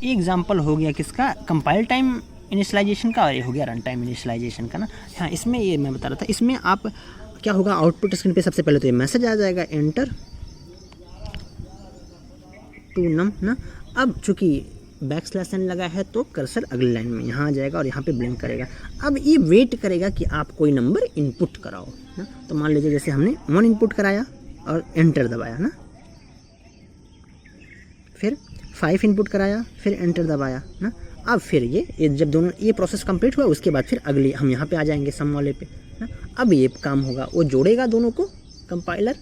ये एग्जांपल हो गया किसका, कंपाइल टाइम इनिशियलाइजेशन का, और ये हो गया रन टाइम इनिशियलाइजेशन का ना। हाँ, इसमें ये मैं बता रहा था, इसमें आप क्या होगा, आउटपुट स्क्रीन पे सबसे पहले तो ये मैसेज आ जाएगा, एंटर टू नम ना। अब चूंकि /n लगा है तो कर्सर अगली लाइन में यहाँ आ जाएगा और यहाँ पे ब्लिंक करेगा। अब ये वेट करेगा कि आप कोई नंबर इनपुट कराओ ना। तो मान लीजिए जैसे हमने 1 इनपुट कराया और एंटर दबाया ना, फिर 5 इनपुट कराया, फिर एंटर दबाया ना। अब फिर ये जब दोनों ये प्रोसेस कंप्लीट हुआ उसके बाद फिर अगली हम यहाँ पे आ जाएंगे सम वाले पे ना। अब ये काम होगा, वो जोड़ेगा दोनों को कंपाइलर,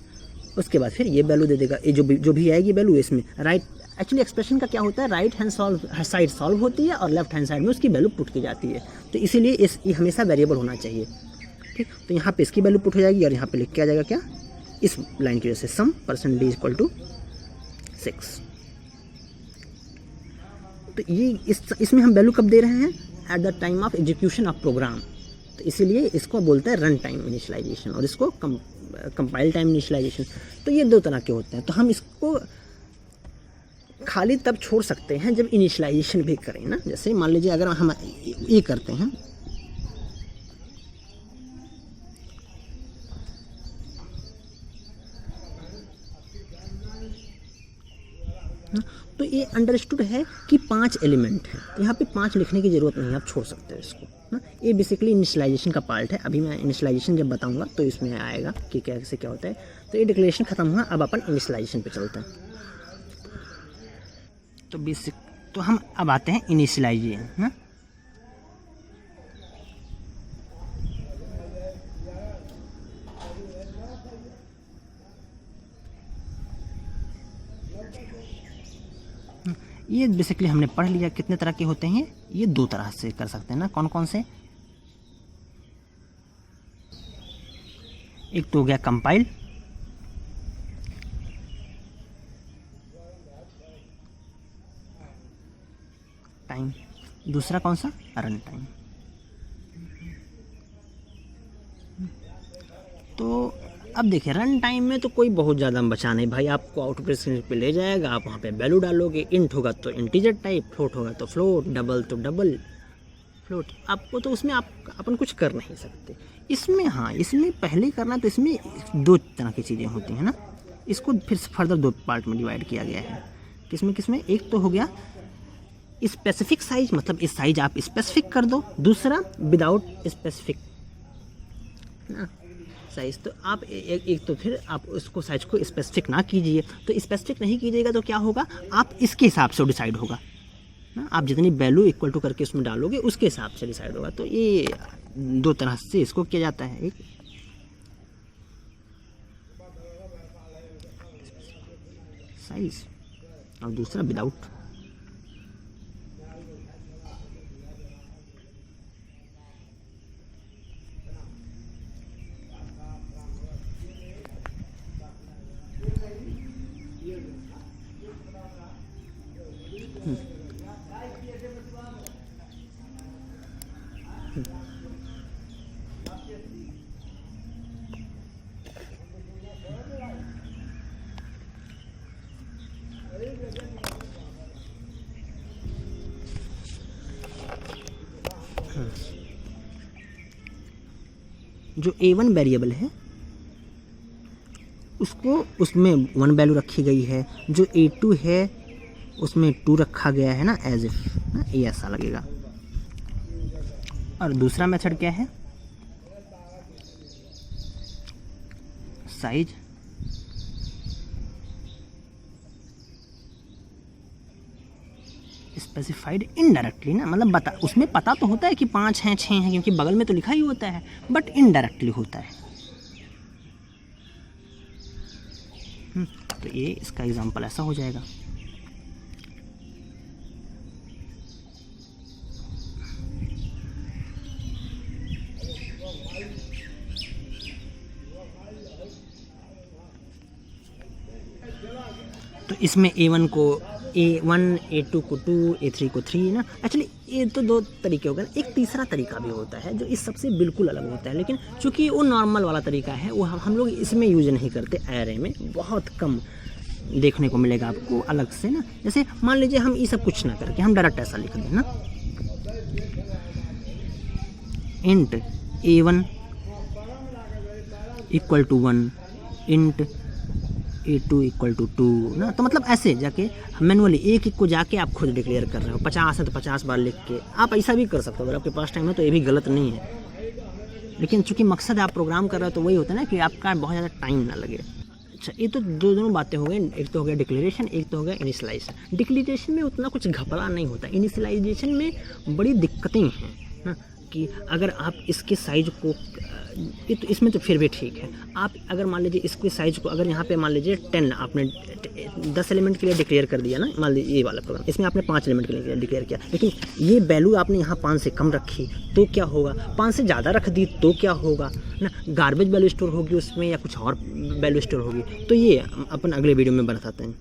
उसके बाद फिर ये वैल्यू दे देगा। ये जो भी आएगी वैल्यू इसमें राइट, एक्चुअली एक्सप्रेशन का क्या होता है, राइट हैंड साइड सॉल्व होती है और लेफ्ट हैंड साइड में उसकी वैल्यू पुट की जाती है। तो इसीलिए ये हमेशा वेरिएबल होना चाहिए, ठीक। तो यहाँ पे इसकी वैल्यू पुट हो जाएगी और यहाँ पे लिख के आ जाएगा क्या, इस लाइन की वजह से सम %d = 6। तो ये इसमें हम वैल्यू कब दे रहे हैं, at the time of execution of program. तो इसीलिए इसको बोलते हैं रन टाइम इनिशियलाइजेशन और इसको कंपाइल टाइम इनिशियलाइजेशन। तो ये दो तरह के होते हैं। तो हम इसको खाली तब छोड़ सकते हैं जब इनिशियलाइजेशन भी करें ना। जैसे मान लीजिए अगर हम ये करते हैं, तो ये अंडरस्टूड है कि 5 एलिमेंट हैं। तो यहाँ पे 5 लिखने की ज़रूरत नहीं है, आप छोड़ सकते हो इसको ना। ये बेसिकली इनिशियलाइजेशन का पार्ट है। अभी मैं इनिशियलाइजेशन जब बताऊंगा तो इसमें आएगा कि कैसे क्या होता है। तो ये डिक्लेरेशन खत्म हुआ, अब अपन इनिशियलाइजेशन पे चलते हैं। तो हम अब आते हैं इनिशियलाइजेशन ना। ये बेसिकली हमने पढ़ लिया कितने तरह के होते हैं। ये 2 तरह से कर सकते हैं ना। कौन कौन से, एक तो हो गया कंपाइल, टाइम, दूसरा कौन सा, रन टाइम। तो अब देखिए रन टाइम में तो कोई बहुत ज़्यादा बचा नहीं भाई, आपको आउटपुट स्क्रीन पे ले जाएगा, आप वहाँ पे वैल्यू डालोगे, इंट होगा तो इंटीजर टाइप, फ्लोट होगा तो फ्लोट, डबल तो डबल फ्लोट। आपको तो उसमें अपन कुछ कर नहीं सकते। इसमें हाँ, इसमें पहले करना तो इसमें 2 तरह की चीज़ें होती हैं ना। इसको फिर फर्दर 2 पार्ट में डिवाइड किया गया है। किसमें एक तो हो गया स्पेसिफिक साइज, मतलब इस साइज आप स्पेसिफिक कर दो। दूसरा विदाउट स्पेसिफिक ना साइज। तो आप एक तो फिर आप उसको साइज को स्पेसिफिक ना कीजिए। तो स्पेसिफिक नहीं कीजिएगा तो क्या होगा, आप इसके हिसाब से डिसाइड होगा ना। आप जितनी वैल्यू इक्वल टू करके उसमें डालोगे उसके हिसाब से डिसाइड होगा। तो ये 2 तरह से इसको किया जाता है, एक साइज और दूसरा विदाउट। जो A1 वेरिएबल है उसको उसमें 1 वैल्यू रखी गई है। जो A2 है उसमें 2 रखा गया है ना, एज इफ ना, ये ऐसा लगेगा। और दूसरा मेथड क्या है, साइज स्पेसिफाइड इनडायरेक्टली ना, मतलब उसमें पता तो होता है कि 5 हैं 6 हैं क्योंकि बगल में तो लिखा ही होता है, बट इनडायरेक्टली होता है। तो ये इसका एग्जांपल ऐसा हो जाएगा। तो इसमें A1 को A1, A2 को 2, A3 को 3 ना। एक्चुअली ये तो 2 तरीके हो गए। एक तीसरा तरीका भी होता है जो इस सबसे बिल्कुल अलग होता है, लेकिन चूंकि वो नॉर्मल वाला तरीका है वो हम लोग इसमें यूज नहीं करते। एरे में बहुत कम देखने को मिलेगा आपको अलग से ना। जैसे मान लीजिए हम ये सब कुछ ना करके हम डायरेक्ट ऐसा लिख दें ना, int a1 equal to 1, int a2 equal to 2 ना। तो मतलब ऐसे जाके मैनुअली एक एक को जाके आप खुद डिक्लेयर कर रहे हो। 50 है तो 50 बार लिख के आप ऐसा भी कर सकते हो, अगर आपके पास टाइम है तो ये भी गलत नहीं है। लेकिन चूंकि मकसद आप प्रोग्राम कर रहे हो तो वही होता है ना कि आपका बहुत ज़्यादा टाइम ना लगे। अच्छा, ये तो दोनों बातें हो गई, एक तो हो गया डिक्लेरेशन, एक तो हो गया इनिशियलाइजेशन। डिक्लेरेशन में उतना कुछ घपला नहीं होता, इनिशियलाइजेशन में बड़ी दिक्कतें हैं ना, कि अगर आप इसके साइज को ये तो इसमें तो फिर भी ठीक है। आप अगर मान लीजिए इसके साइज को अगर यहाँ पे मान लीजिए 10 आपने 10 एलिमेंट के लिए डिक्लेयर कर दिया ना, मान लीजिए ये वाला प्रोग्राम, इसमें आपने 5 एलिमेंट के लिए डिक्लेयर किया, लेकिन ये वैल्यू आपने यहाँ 5 से कम रखी तो क्या होगा, 5 से ज़्यादा रख दी तो क्या होगा ना, गार्बेज वैल्यू स्टोर होगी उसमें या कुछ और वैल्यू स्टोर होगी। तो ये अपन अगले वीडियो में बताते हैं।